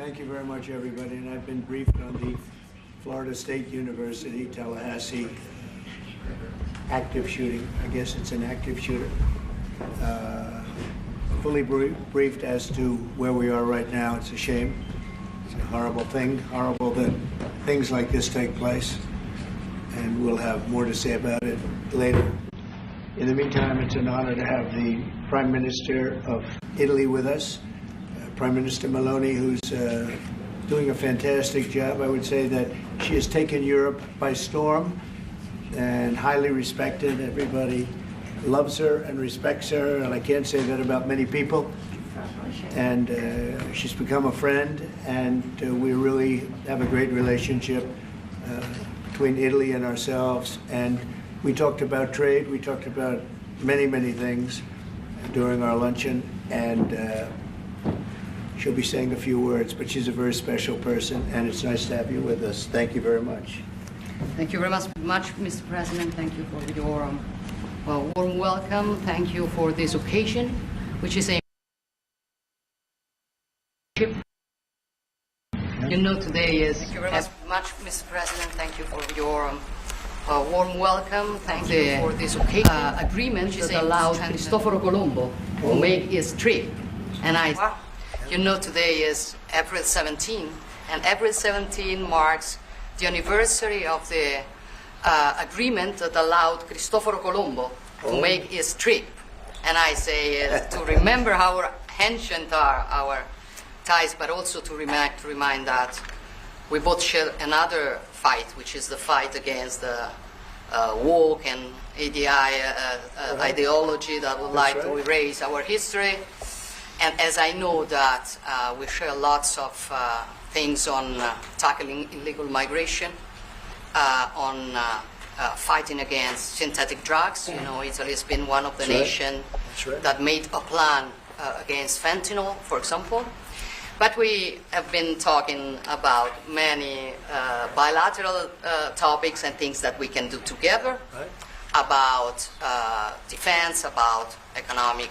Thank you very much, everybody. And I've been briefed on the Florida State University, Tallahassee active shooting. I guess it's an active shooter. Fully briefed as to where we are right now. It's a shame. It's a horrible thing. Horrible that things like this take place. And we'll have more to say about it later. In the meantime, it's an honor to have the Prime Minister of Italy with us, Prime Minister Meloni, who's doing a fantastic job. I would say that she has taken Europe by storm and highly respected. Everybody loves her and respects her, and I can't say that about many people. And she's become a friend, and we really have a great relationship between Italy and ourselves. And we talked about trade, we talked about many, many things during our luncheon, and she'll be saying a few words, but she's a very special person, and it's nice to have you with us. Thank you very much. Thank you very much, Mr. President. Thank you for your warm welcome. Thank you for this occasion, which is a today is. Thank you very much, Mr. President. Thank you for your warm welcome. Thank you for this occasion. Agreement that allowed Cristoforo Colombo to make his trip, and today is April 17, and April 17 marks the anniversary of the agreement that allowed Cristoforo Colombo to make his trip. And I say to remember how ancient are our ties, but also to remind that we both share another fight, which is the fight against the woke and ADI ideology that would like to erase our history. And as I know that we share lots of things on tackling illegal migration, on fighting against synthetic drugs. You know, Italy has been one of the nations that made a plan against fentanyl, for example. But we have been talking about many bilateral topics and things that we can do together, about defense, about economic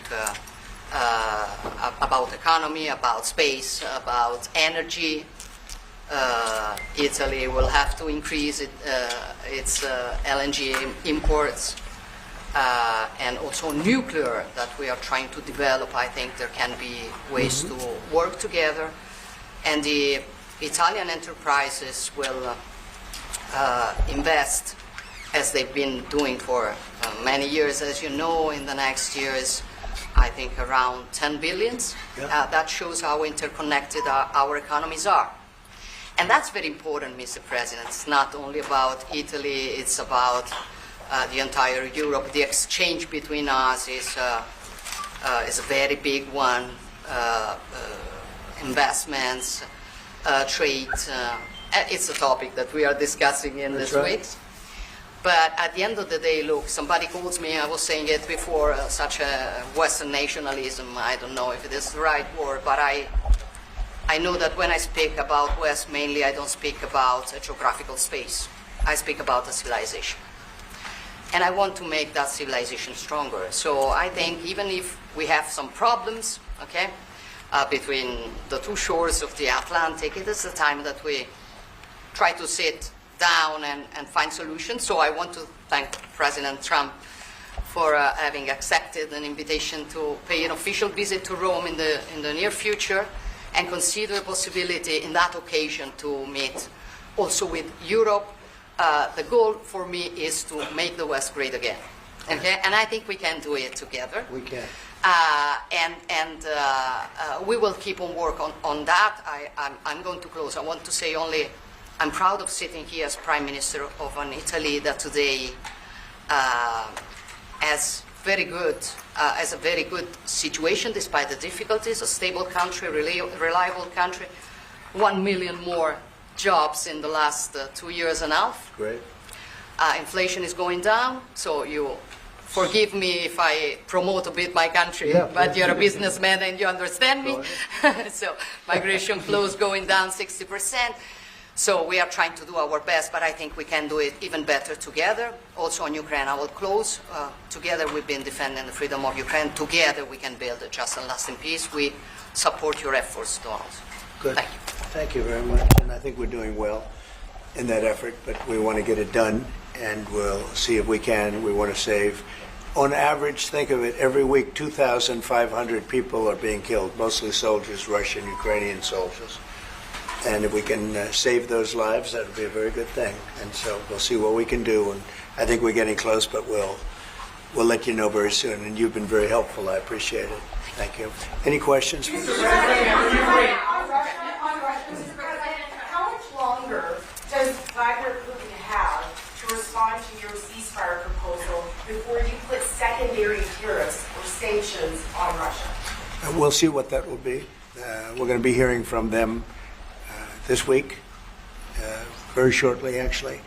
about economy, about space, about energy. Italy will have to increase its LNG imports, and also nuclear that we are trying to develop. I think there can be ways to work together, and the Italian enterprises will invest, as they've been doing for many years, as you know, in the next years. I think around 10 billions. That shows how interconnected our economies are. And that's very important, Mr. President. It's not only about Italy, it's about the entire Europe. The exchange between us is a very big one. Investments, trade, it's a topic that we are discussing in this week. But at the end of the day, look, somebody calls me, I was saying it before, such a Western nationalism. I don't know if it is the right word, but I know that when I speak about West, mainly I don't speak about a geographical space. I speak about a civilization. And I want to make that civilization stronger. So I think even if we have some problems, between the two shores of the Atlantic, it is the time that we try to sit down and find solutions. So I want to thank President Trump for having accepted an invitation to pay an official visit to Rome in the near future, and consider a possibility in that occasion to meet also with Europe. The goal for me is to make the West great again. And I think we can do it together. We can. We will keep on work on that. I'm going to close. I want to say only, I'm proud of sitting here as Prime Minister of an Italy that today has a very good situation despite the difficulties, a stable country, reliable country, 1 million more jobs in the last 2 years and a half. Great. Inflation is going down, so you forgive me if I promote a bit my country, but you're a businessman and you understand me. So migration flows going down 60%. So we are trying to do our best, but I think we can do it even better together. Also on Ukraine, I will close. Together we've been defending the freedom of Ukraine. Together we can build a just and lasting peace. We support your efforts, Donald. Good. Thank you. Thank you very much, and I think we're doing well in that effort, but we want to get it done, and we'll see if we can. We want to save, on average, think of it, every week 2,500 people are being killed, mostly soldiers, Russian, Ukrainian soldiers. And if we can save those lives, that would be a very good thing. And so we'll see what we can do, and I think we're getting close, but we'll let you know very soon. And you've been very helpful. I appreciate it. Thank you. Any questions? Mr. President, how much longer does Vladimir Putin have to respond to your ceasefire proposal before you put secondary tariffs or sanctions on Russia? We'll see what that will be. We're going to be hearing from them this week, very shortly, actually,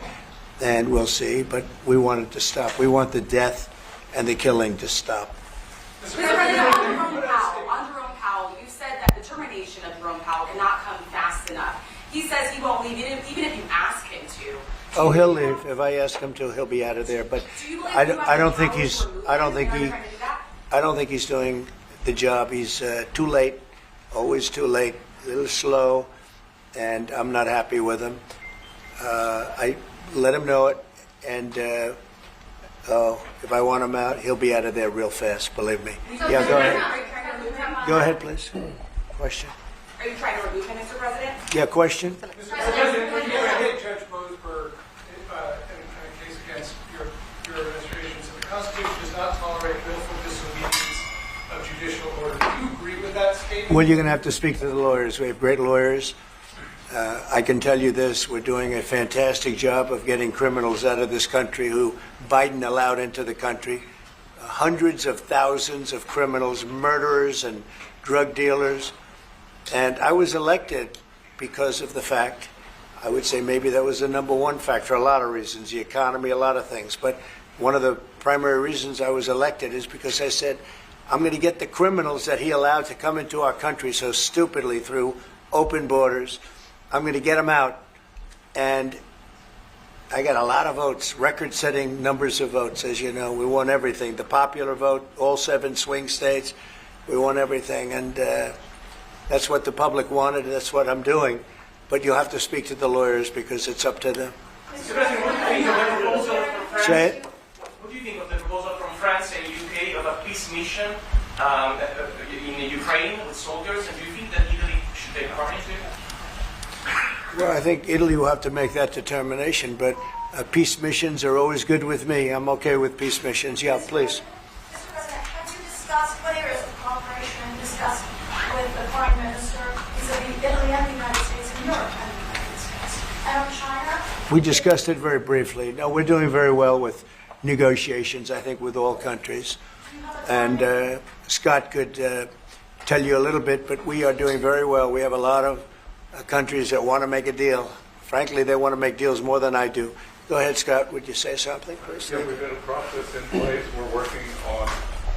and we'll see. But we want it to stop. We want the death and the killing to stop. Mr. President, on Jerome Powell, you said that the termination of Jerome Powell cannot come fast enough. He says he won't leave, even if you ask him to. Oh, he'll leave. If I ask him to, he'll be out of there. But I don't think he's. I don't think he's doing the job. He's too late. Always too late. A little slow, and I'm not happy with him. I let him know it, and if I want him out, he'll be out of there real fast. Believe me. Yeah, go ahead. Go ahead, please. Question. Are you trying to remove him, Mr. President? Yeah, question. Mr. President, when you hit Judge Mosberg in a case against your administration, so the Constitution does not tolerate willful disobedience of judicial order. Do you agree with that statement? Well, you're going to have to speak to the lawyers. We have great lawyers. I can tell you this, we're doing a fantastic job of getting criminals out of this country who Biden allowed into the country. Hundreds of thousands of criminals, murderers and drug dealers. And I was elected because of the fact, I would say maybe that was the number one factor, for a lot of reasons, the economy, a lot of things. But one of the primary reasons I was elected is because I said, I'm going to get the criminals that he allowed to come into our country so stupidly through open borders. I'm going to get them out. And I got a lot of votes, record-setting numbers of votes. As you know, we won everything. The popular vote, all 7 swing states, we won everything. And that's what the public wanted. That's what I'm doing. But you'll have to speak to the lawyers because it's up to them. Mr. President, what do you think of the proposal from France? Say it. What do you think of the proposal from France and UK of a peace mission in Ukraine with soldiers? And do you think that Italy should take part into it? Well, I think Italy will have to make that determination, but peace missions are always good with me. I'm okay with peace missions. Yeah, please. Mr. President, have you discussed what areas of cooperation and discussed with the Prime Minister vis-a-vis Italy and the United States and Europe and the United States? And on China? We discussed it very briefly. No, we're doing very well with negotiations, I think, with all countries. And Scott could tell you a little bit, but we are doing very well. We have a lot of countries that want to make a deal. Frankly, they want to make deals more than I do. Go ahead, Scott. Would you say something, please? Yeah, we've got a process in place. We're working on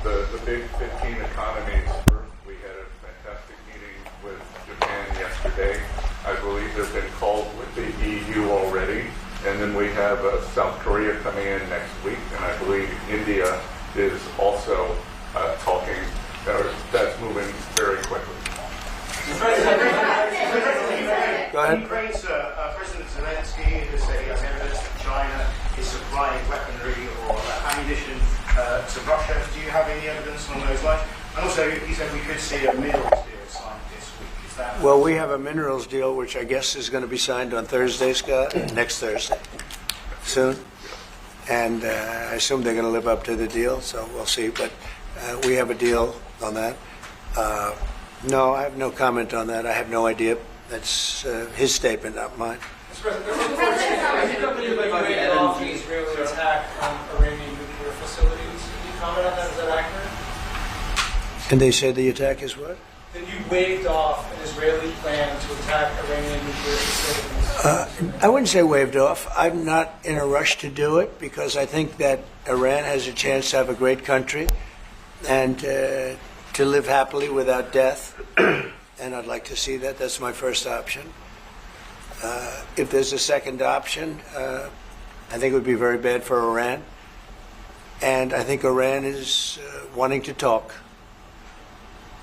the big 15 economies. First, we had a fantastic meeting with Japan yesterday. I believe they've been called with the EU already. And then we have South Korea coming in next week. And I believe India is also talking. That's moving very quickly. Go ahead. Ukraine's President Zelensky has said he has evidence that China is supplying weaponry or ammunition to Russia. Do you have any evidence on those lines? And also, he said we could see a minerals deal signed this week. Is that? Well, we have a minerals deal, which I guess is going to be signed on Thursday, Scott, next Thursday, soon. And I assume they're going to live up to the deal, so we'll see. But we have a deal on that. No, I have no comment on that. I have no idea. That's his statement, not mine. Mr. President, there were reports that you waved off the Israeli attack on Iranian nuclear facilities. Can you comment on that? Is that accurate? And they say the attack is what? That you waved off an Israeli plan to attack Iranian nuclear facilities. I wouldn't say waved off. I'm not in a rush to do it because I think that Iran has a chance to have a great country and to live happily without death. And I'd like to see that. That's my first option. If there's a second option, I think it would be very bad for Iran. And I think Iran is wanting to talk.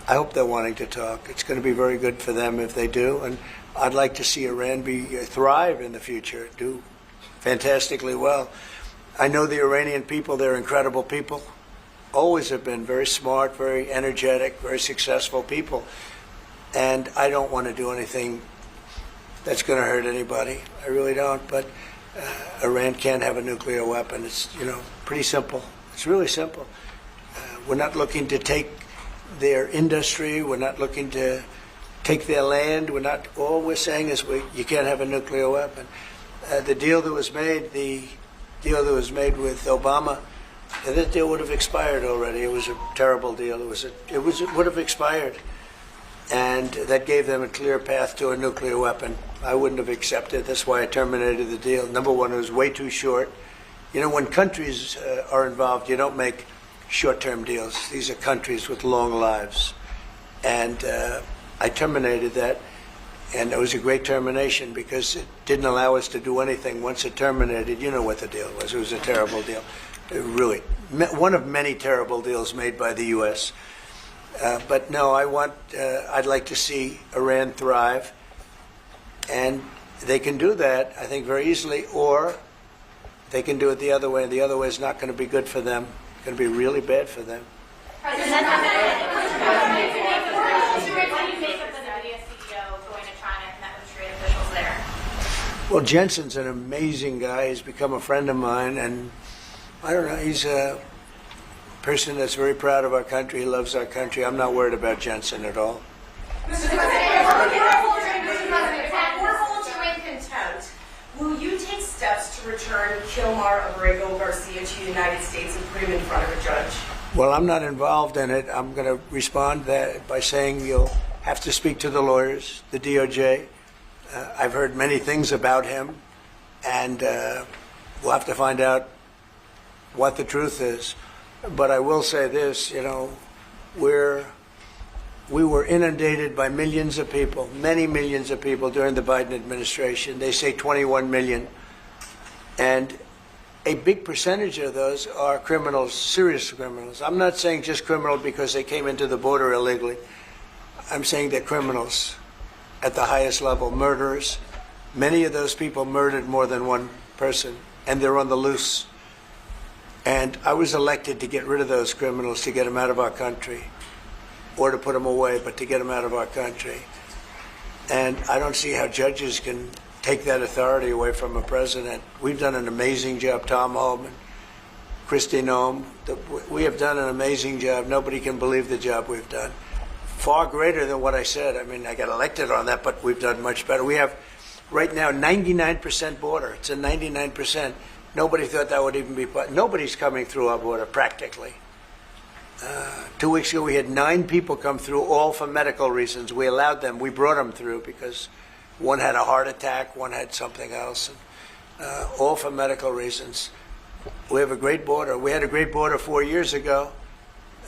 I hope they're wanting to talk. It's going to be very good for them if they do, and I'd like to see Iran thrive in the future, do fantastically well. I know the Iranian people; they're incredible people. Always have been very smart, very energetic, very successful people, and I don't want to do anything that's going to hurt anybody. I really don't. But Iran can't have a nuclear weapon. It's pretty simple. It's really simple. We're not looking to take their industry. We're not looking to take their land. All we're saying is you can't have a nuclear weapon. The deal that was made with Obama, that deal would have expired already. It was a terrible deal. It would have expired, and that gave them a clear path to a nuclear weapon. I wouldn't have accepted. That's why I terminated the deal. Number one, it was way too short. When countries are involved, you don't make short-term deals. These are countries with long lives, and I terminated that. And it was a great termination because it didn't allow us to do anything. Once it terminated, you know what the deal was. It was a terrible deal. Really, one of many terrible deals made by the U.S. But no, I'd like to see Iran thrive. And they can do that, I think, very easily, or they can do it the other way. And the other way is not going to be good for them. It's going to be really bad for them. President, what do you make of the NVIDIA CEO going to China and met with trade officials there? Well, Jensen's an amazing guy. He's become a friend of mine, and I don't know, he's a person that's very proud of our country. He loves our country. I'm not worried about Jensen at all. Mr. President, if we're holding you in contempt, will you take steps to return Kilmar Abrego Garcia to the United States and put him in front of a judge? Well, I'm not involved in it. I'm going to respond by saying you'll have to speak to the lawyers, the DOJ. I've heard many things about him, and we'll have to find out what the truth is. But I will say this, we were inundated by millions of people, many millions of people during the Biden administration. They say 21 million. And a big percentage of those are criminals, serious criminals. I'm not saying just criminal because they came into the border illegally. I'm saying they're criminals at the highest level, murderers. Many of those people murdered more than one person, and they're on the loose. And I was elected to get rid of those criminals, to get them out of our country, or to put them away, but to get them out of our country. And I don't see how judges can take that authority away from a president. We've done an amazing job, Tom Homan, Kristi Noem. We have done an amazing job. Nobody can believe the job we've done. Far greater than what I said. I mean, I got elected on that, but we've done much better. We have, right now, 99% border. It's a 99%. Nobody thought that would even be, nobody's coming through our border, practically. 2 weeks ago, we had 9 people come through, all for medical reasons. We allowed them. We brought them through because one had a heart attack, one had something else, and, all for medical reasons. We have a great border. We had a great border 4 years ago,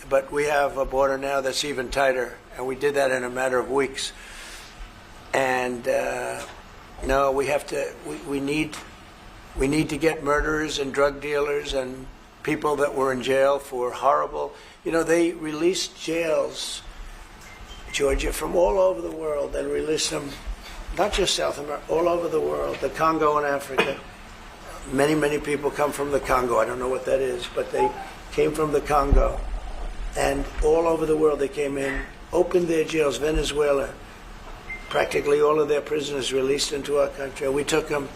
but we have a border now that's even tighter, and we did that in a matter of weeks. And no, we have to. We need to get murderers and drug dealers and people that were in jail for horrible. They released jails, Georgia, from all over the world, and released them, not just South America, all over the world, the Congo and Africa. Many, many people come from the Congo. I don't know what that is, but they came from the Congo. And all over the world they came in, opened their jails. Venezuela, practically all of their prisoners released into our country. We took them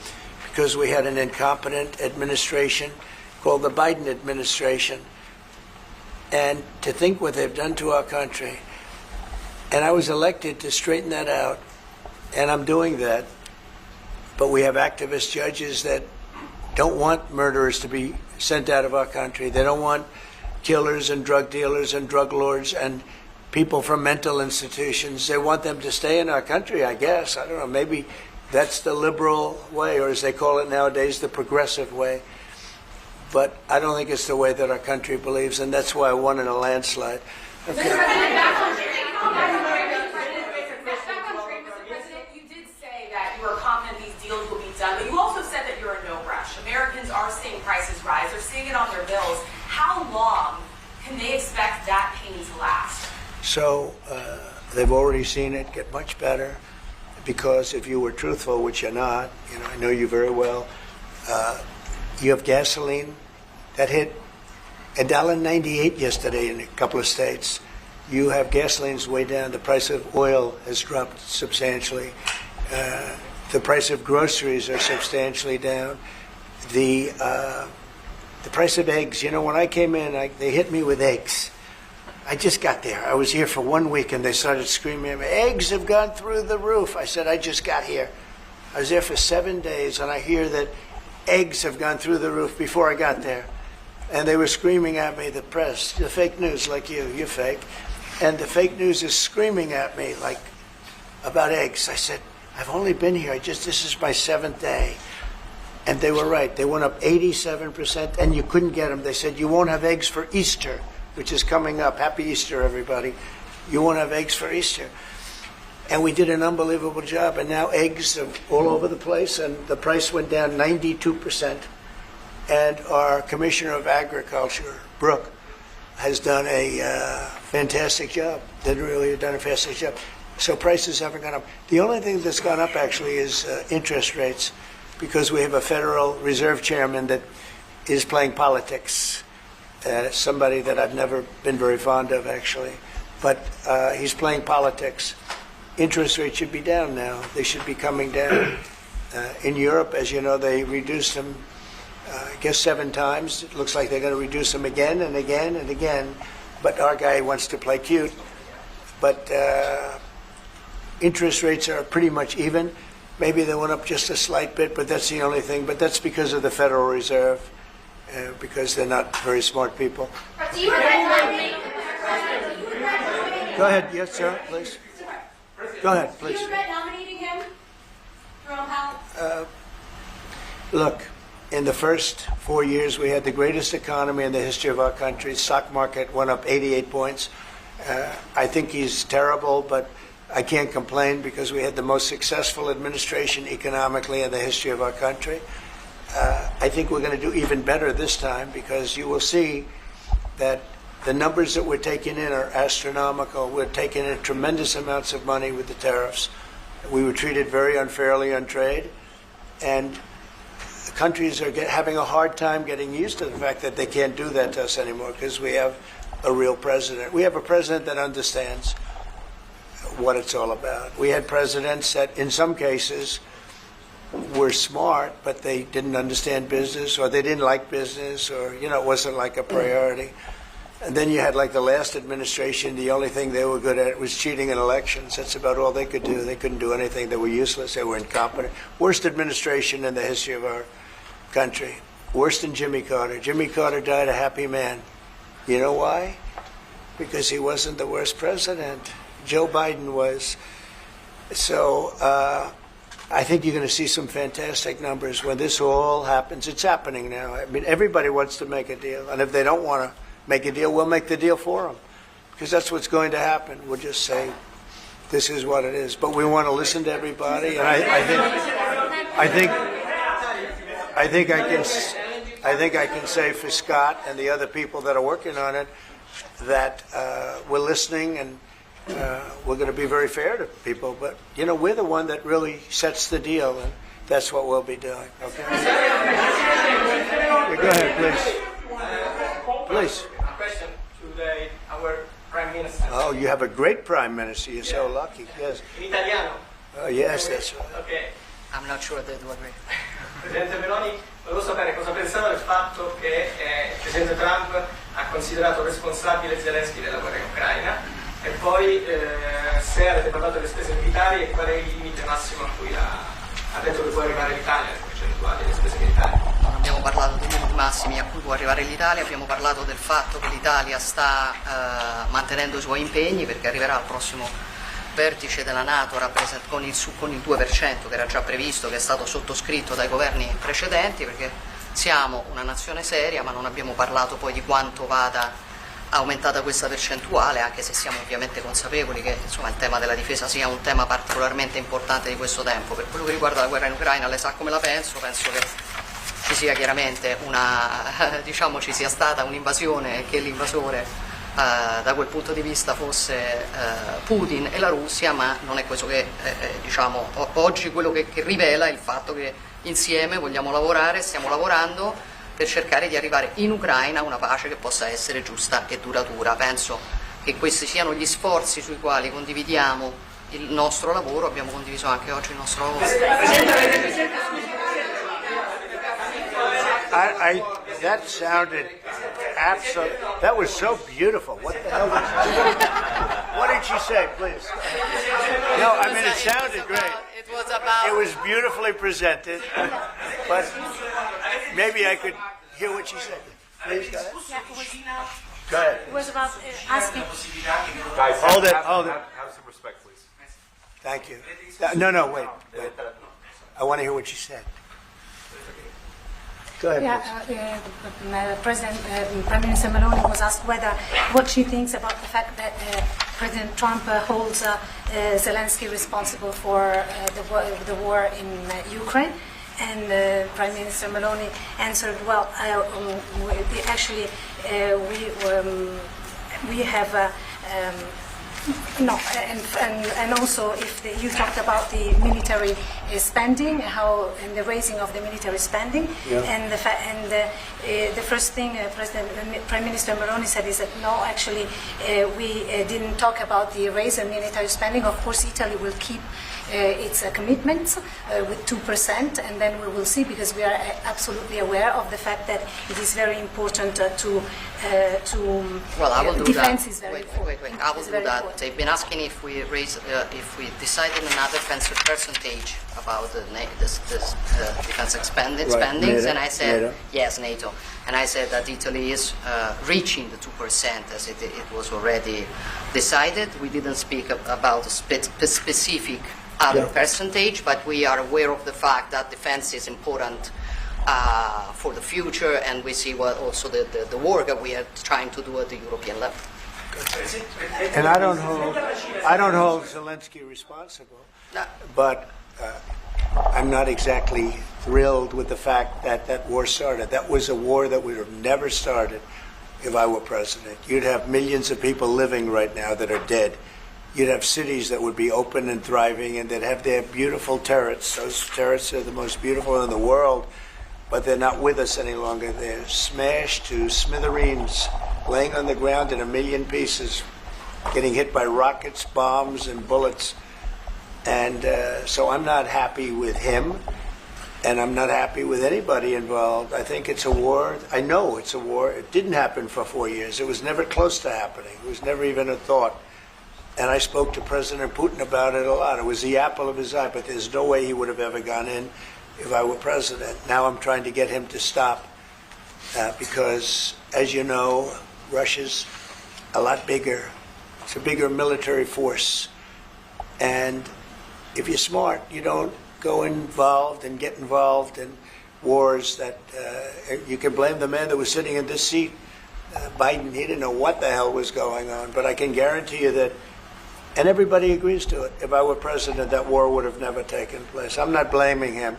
because we had an incompetent administration called the Biden administration. And to think what they've done to our country. And I was elected to straighten that out, and I'm doing that. But we have activist judges that don't want murderers to be sent out of our country. They don't want killers and drug dealers and drug lords and people from mental institutions. They want them to stay in our country, I guess. I don't know, maybe that's the liberal way, or as they call it nowadays, the progressive way. But I don't think it's the way that our country believes, and that's why I won in a landslide. Okay. You did say that you are confident these deals will be done, but you also said that you're in no rush. Americans are seeing prices rise. They're seeing it on their bills. How long can they expect that pain to last? So they've already seen it get much better, because if you were truthful, which you're not, I know you very well, you have gasoline that hit $1.98 yesterday in a couple of states. You have gasoline's way down. The price of oil has dropped substantially. The price of groceries are substantially down. The price of eggs. When I came in, they hit me with eggs. I just got there. I was here for 1 week, and they started screaming at me, eggs have gone through the roof. I said, I just got here. I was there for 7 days, and I hear that eggs have gone through the roof before I got there. And they were screaming at me, the press, the fake news, like you're fake. And the fake news is screaming at me, like, about eggs. I said, I've only been here, this is my 7th day. And they were right. They went up 87%, and you couldn't get them. They said, you won't have eggs for Easter, which is coming up. Happy Easter, everybody. You won't have eggs for Easter. And we did an unbelievable job, and now eggs are all over the place, and the price went down 92%. And our Commissioner of Agriculture, Brooke, has done a fantastic job. They really have done a fantastic job. So prices haven't gone up. The only thing that's gone up, actually, is interest rates, because we have a Federal Reserve Chairman that is playing politics. Somebody that I've never been very fond of, actually. But he's playing politics. Interest rates should be down now. They should be coming down. In Europe, as you know, they reduced them, I guess 7 times. It looks like they're going to reduce them again and again and again. But our guy wants to play cute. But interest rates are pretty much even. Maybe they went up just a slight bit, but that's the only thing. But that's because of the Federal Reserve, because they're not very smart people. Do you regret Go ahead. Yes, sir, please. Go ahead, please. nominating him, Jerome Powell? Look, in the first 4 years, we had the greatest economy in the history of our country. Stock market went up 88 points. I think he's terrible, but I can't complain because we had the most successful administration economically in the history of our country. I think we're going to do even better this time, because you will see that the numbers that we're taking in are astronomical. We're taking in tremendous amounts of money with the tariffs. We were treated very unfairly on trade, and countries are having a hard time getting used to the fact that they can't do that to us anymore, because we have a real president. We have a president that understands what it's all about. We had presidents that, in some cases, were smart, but they didn't understand business, or they didn't like business, or, it wasn't like a priority. And then you had, like, the last administration, the only thing they were good at was cheating in elections. That's about all they could do. They couldn't do anything. They were useless. They were incompetent. Worst administration in the history of our country. Worse than Jimmy Carter. Jimmy Carter died a happy man. You know why? Because he wasn't the worst president. Joe Biden was. So I think you're going to see some fantastic numbers when this all happens. It's happening now. I mean, everybody wants to make a deal. And if they don't want to make a deal, we'll make the deal for them. Because that's what's going to happen. We'll just say, this is what it is. But we want to listen to everybody. And I think I can say for Scott and the other people that are working on it that we're listening, and we're going to be very fair to people. But, we're the one that really sets the deal, and that's what we'll be doing. Okay? Yeah, go ahead, please. Please. A question to our Prime Minister. Oh, you have a great Prime Minister. You're so lucky. Yes. In italiano. Oh, yes, that's right. Ok. I'm not sure that would be. Presidente Meloni, volevo sapere cosa pensava del fatto che il Presidente Trump ha considerato responsabile Zelensky della guerra in Ucraina, e poi se avete parlato delle spese militari e qual è il limite massimo a cui ha detto che può arrivare l'Italia, le percentuali delle spese militari. Non abbiamo parlato dei limiti massimi a cui può arrivare l'Italia, abbiamo parlato del fatto che l'Italia sta mantenendo i suoi impegni, perché arriverà al prossimo vertice della NATO con il 2% che era già previsto, che è stato sottoscritto dai governi precedenti, perché siamo una nazione seria, ma non abbiamo parlato poi di quanto vada aumentata questa percentuale, anche se siamo ovviamente consapevoli che il tema della difesa sia un tema particolarmente importante di questo tempo. Per quello che riguarda la guerra in Ucraina, lei sa come la penso che ci sia chiaramente ci sia stata un'invasione e che l'invasore da quel punto di vista fosse Putin e la Russia, ma non è questo che diciamo oggi quello che rivela è il fatto che insieme vogliamo lavorare, stiamo lavorando per cercare di arrivare in Ucraina a una pace che possa essere giusta e duratura. Penso che questi siano gli sforzi sui quali condividiamo il nostro lavoro, abbiamo condiviso anche oggi il nostro lavoro. That sounded absolutely. That was so beautiful. What the hell? What did she say, please? No, I mean it sounded great. It was beautifully presented, but maybe I could hear what she said. Please go ahead. Yeah, Go ahead. it was about asking. Guys, Hold it, have some respect, please. Thank you. No, wait. I want to hear what she said. Go ahead. Prime Minister Meloni was asked what she thinks about the fact that President Trump holds Zelensky responsible for the war in Ukraine. And Prime Minister Meloni answered, well, we have no, and also if you talked about the military spending, how and the raising of the military spending, and the first thing Prime Minister Meloni said is that no, actually we didn't talk about the raise in military spending. Of course, Italy will keep its commitments with 2%, and then we will see, because we are absolutely aware of the fact that it is very important to well, I will do defense that. is very Wait. important. I will It's do very that. important. They've been asking if we decided another percentage about the defense spendings, NATO, and I said NATO. yes, NATO, and I said that Italy is reaching the 2% as it was already decided. We didn't speak about a specific other percentage, but we are aware of the fact that defense is important for the future, and we see what also the work that we are trying to do at the European level. And I don't hold Zelensky responsible, but I'm not exactly thrilled with the fact that that war started. That was a war that would have never started if I were president. You'd have millions of people living right now that are dead. You'd have cities that would be open and thriving, and they'd have their beautiful turrets. Those turrets are the most beautiful in the world, but they're not with us any longer. They're smashed to smithereens, laying on the ground in a million pieces, getting hit by rockets, bombs, and bullets. And so I'm not happy with him, and I'm not happy with anybody involved. I think it's a war. I know it's a war. It didn't happen for 4 years. It was never close to happening. It was never even a thought. And I spoke to President Putin about it a lot. It was the apple of his eye, but there's no way he would have ever gone in if I were president. Now I'm trying to get him to stop because, as you know, Russia's a lot bigger. It's a bigger military force. And if you're smart, you don't go involved and get involved in wars that you can blame the man that was sitting in this seat. Biden, he didn't know what the hell was going on. But I can guarantee you that, and everybody agrees to it, if I were president, that war would have never taken place. I'm not blaming him.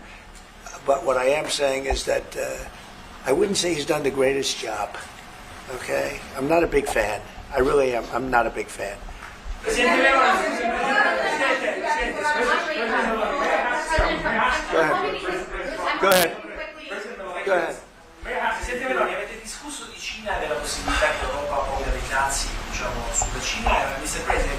But what I am saying is that I wouldn't say he's done the greatest job. Okay? I'm not a big fan. I really am. I'm not a big fan. Go ahead. Presidente Meloni, avete discusso di Cina e della possibilità che l'Europa ponga dei dazi, diciamo, sulla Cina. Mr. President,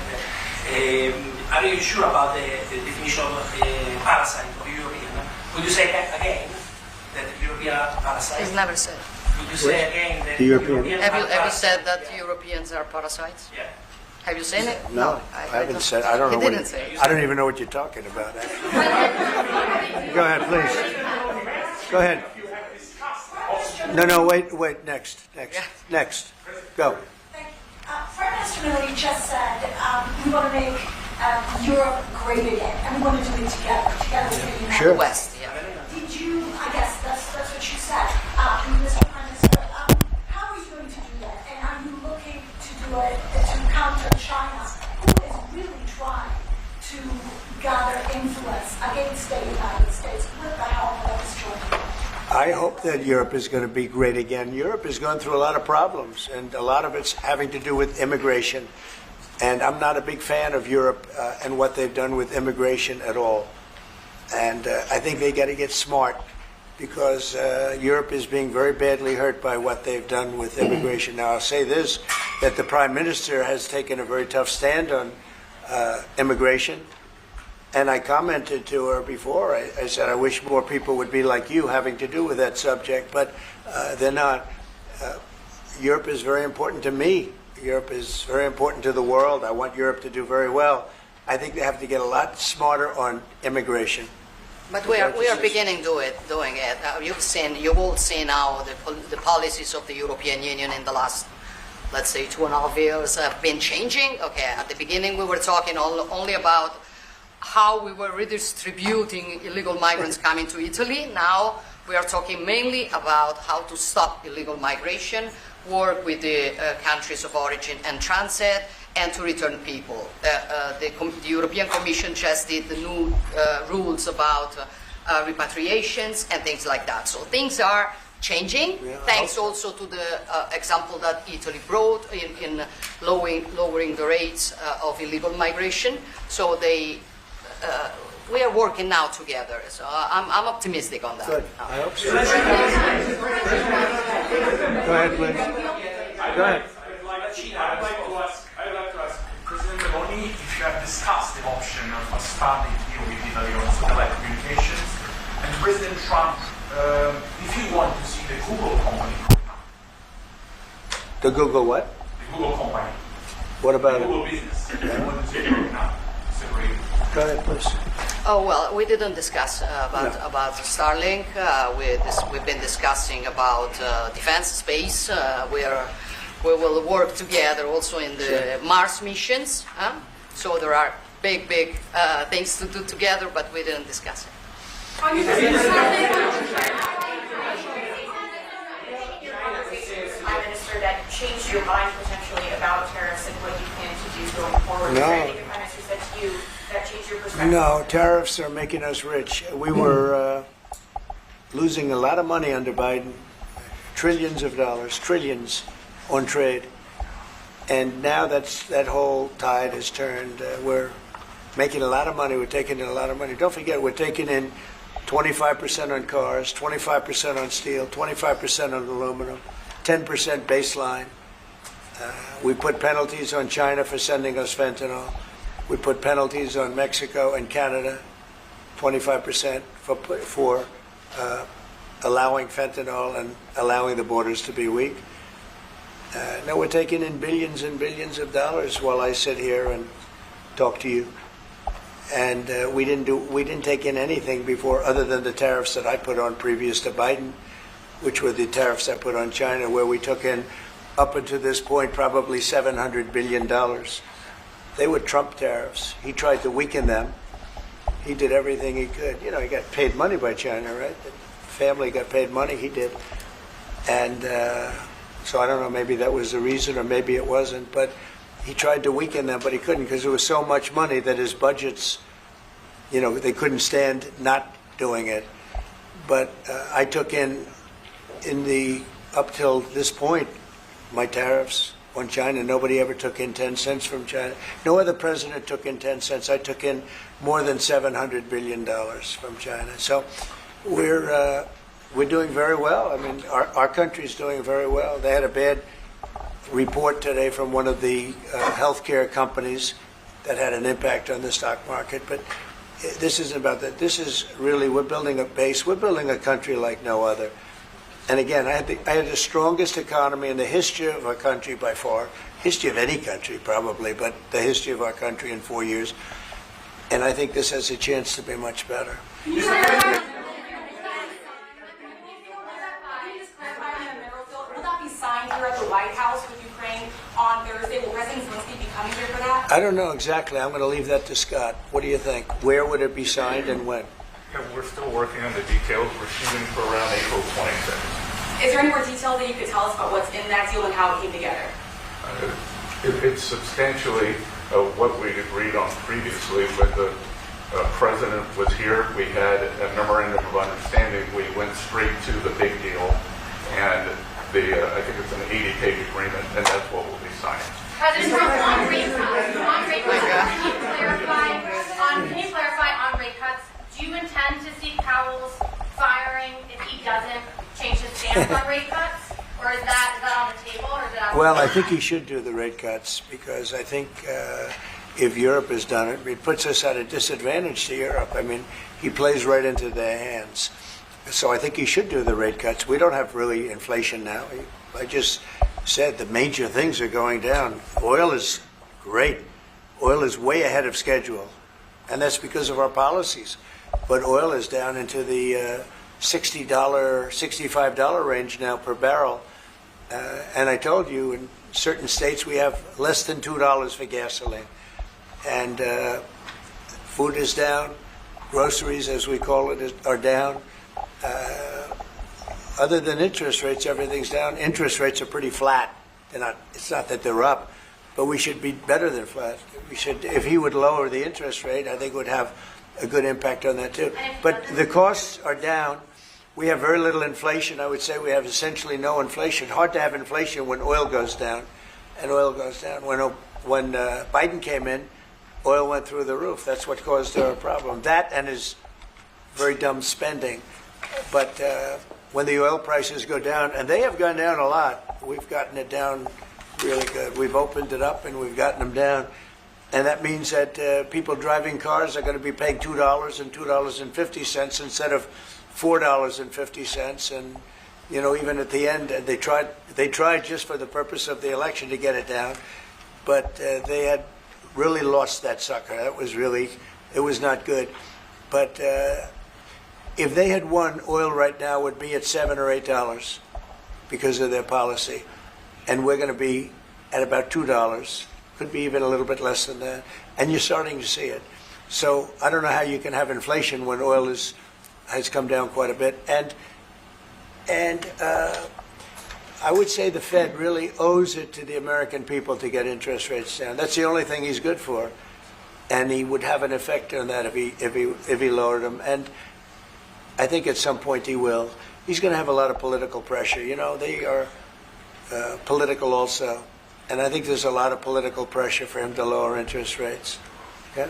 are you sure about the definition of parasite of European? Would you say again that European parasites? It's never said. Would you say again that The European- Have you said that Europeans are parasites? Yeah. Have you said it? No, I haven't don't- said. I don't He know. didn't say it. I don't even know what you're talking about. Go ahead, please. Go ahead. No, wait. Next. Go. Thank you. Prime Minister Meloni just said we want to make Europe great again, and we want to do it together with the United Sure. West, yeah. Did you? I guess that's what you said, Mr. Prime Minister. How are you going to do that? And are you looking to do it to counter China, who is really trying to gather influence against the United States with the help of this joint? I hope that Europe is going to be great again. Europe is going through a lot of problems, and a lot of it's having to do with immigration. And I'm not a big fan of Europe and what they've done with immigration at all. And I think they got to get smart, because Europe is being very badly hurt by what they've done with immigration. Now, I'll say this, that the Prime Minister has taken a very tough stand on immigration. And I commented to her before. I said, I wish more people would be like you having to do with that subject, but they're not. Europe is very important to me. Europe is very important to the world. I want Europe to do very well. I think they have to get a lot smarter on immigration. But we are beginning doing it. You've all seen now the policies of the European Union in the last, let's say, 2.5 years have been changing. Okay, at the beginning we were talking only about how we were redistributing illegal migrants coming to Italy. Now we are talking mainly about how to stop illegal migration, work with the countries of origin and transit, and to return people. The European Commission just did the new rules about repatriations and things like that. So things are changing, thanks also to the example that Italy brought in lowering the rates of illegal migration. So we are working now together. So I'm optimistic on that. Good. I hope so. Go ahead, please. Go ahead. I'd like to ask President Meloni if you have discussed the option of starting to deal with Italy on satellite communications, and President Trump, if you want to see the Google company. The Google what? The Google company. What about the it? Google business. If you want to see it now, separate. Go ahead, please. Oh, well, we didn't discuss about Starlink. We've been discussing about defense space. We will work together also in the Mars missions. So there are big things to do together, but we didn't discuss it. Prime Minister, that changed your mind potentially about tariffs and what you plan to do going forward? No. I think the Prime Minister said to you that changed your perspective. No, tariffs are making us rich. We were losing a lot of money under Biden, trillions of dollars, trillions on trade. And now that whole tide has turned. We're making a lot of money. We're taking in a lot of money. Don't forget, we're taking in 25% on cars, 25% on steel, 25% on aluminum, 10% baseline. We put penalties on China for sending us fentanyl. We put penalties on Mexico and Canada, 25% for allowing fentanyl and allowing the borders to be weak. Now we're taking in billions and billions of dollars while I sit here and talk to you. And we didn't take in anything before other than the tariffs that I put on previous to Biden, which were the tariffs I put on China, where we took in, up until this point, probably $700 billion. They were Trump tariffs. He tried to weaken them. He did everything he could. You know, he got paid money by China, right? The family got paid money. He did. And so I don't know, maybe that was the reason or maybe it wasn't. But he tried to weaken them, but he couldn't, because there was so much money that his budgets, you know, they couldn't stand not doing it. But I took in the, up till this point, my tariffs on China. Nobody ever took in 10 cents from China. No other president took in 10 cents. I took in more than $700 billion from China. So we're doing very well. I mean, our country's doing very well. They had a bad report today from one of the healthcare companies that had an impact on the stock market. But this isn't about that. This is really, we're building a base. We're building a country like no other. And again, I had the strongest economy in the history of our country by far, history of any country probably, but the history of our country in 4 years. And I think this has a chance to be much better. Will that be signed here at the White House with Ukraine on Thursday? Will President Zelensky be coming here for that? I don't know exactly. I'm going to leave that to Scott. What do you think? Where would it be signed and when? Yeah, we're still working on the details. We're shooting for around April 26th. Is there any more detail that you could tell us about what's in that deal and how it came together? It's substantially what we'd agreed on previously, but president was here, we had a memorandum of understanding. We went straight to the big deal, and I think it's an 80-page agreement, and that's what will be signed. President Trump, on rate cuts, can you clarify on rate cuts, do you intend to seek Powell's firing if he doesn't change his stance on rate cuts? Or is that on the table? Or is that Well, I think he should do the rate cuts, because I think if Europe has done it, it puts us at a disadvantage to Europe. I mean, he plays right into their hands. So I think he should do the rate cuts. We don't have really inflation now. I just said the major things are going down. Oil is great. Oil is way ahead of schedule, and that's because of our policies. But oil is down into the $60, $65 range now per barrel. And I told you, in certain states we have less than $2 for gasoline. And food is down. Groceries, as we call it, are down. Other than interest rates, everything's down. Interest rates are pretty flat. It's not that they're up, but we should be better than flat. We should, if he would lower the interest rate, I think it would have a good impact on that too. But the costs are down. We have very little inflation. I would say we have essentially no inflation. Hard to have inflation when oil goes down, and oil goes down. When Biden came in, oil went through the roof. That's what caused our problem. That and his very dumb spending. But when the oil prices go down, and they have gone down a lot, we've gotten it down really good. We've opened it up and we've gotten them down. And that means that people driving cars are going to be paying $2 and $2.50 instead of $4.50. And, you know, even at the end, they tried just for the purpose of the election to get it down. But they had really lost that sucker. It was not good. But if they had won, oil right now would be at $7 or $8 because of their policy. And we're going to be at about $2. Could be even a little bit less than that. And you're starting to see it. So I don't know how you can have inflation when oil has come down quite a bit. And I would say the Fed really owes it to the American people to get interest rates down. That's the only thing he's good for. And he would have an effect on that if he lowered them. And I think at some point he will. He's going to have a lot of political pressure. You know, they are political also. And I think there's a lot of political pressure for him to lower interest rates. Okay?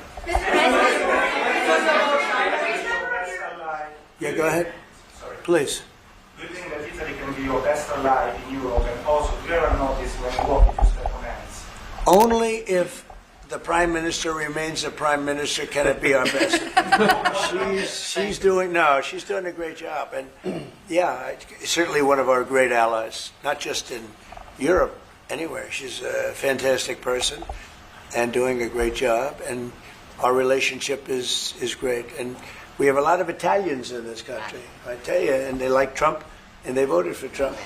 Yeah, go ahead. Sorry. Please. Do you think that Italy can be your best ally in Europe? And also, do you ever notice when you walk into step on hands? Only if the Prime Minister remains the Prime Minister can it be our best. she's doing a great job. And yeah, certainly one of our great allies, not just in Europe, anywhere. She's a fantastic person and doing a great job. And our relationship is great. And we have a lot of Italians in this country, I tell you, and they like Trump, and they voted for Trump.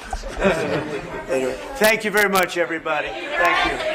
Anyway, thank you very much, everybody. Thank you.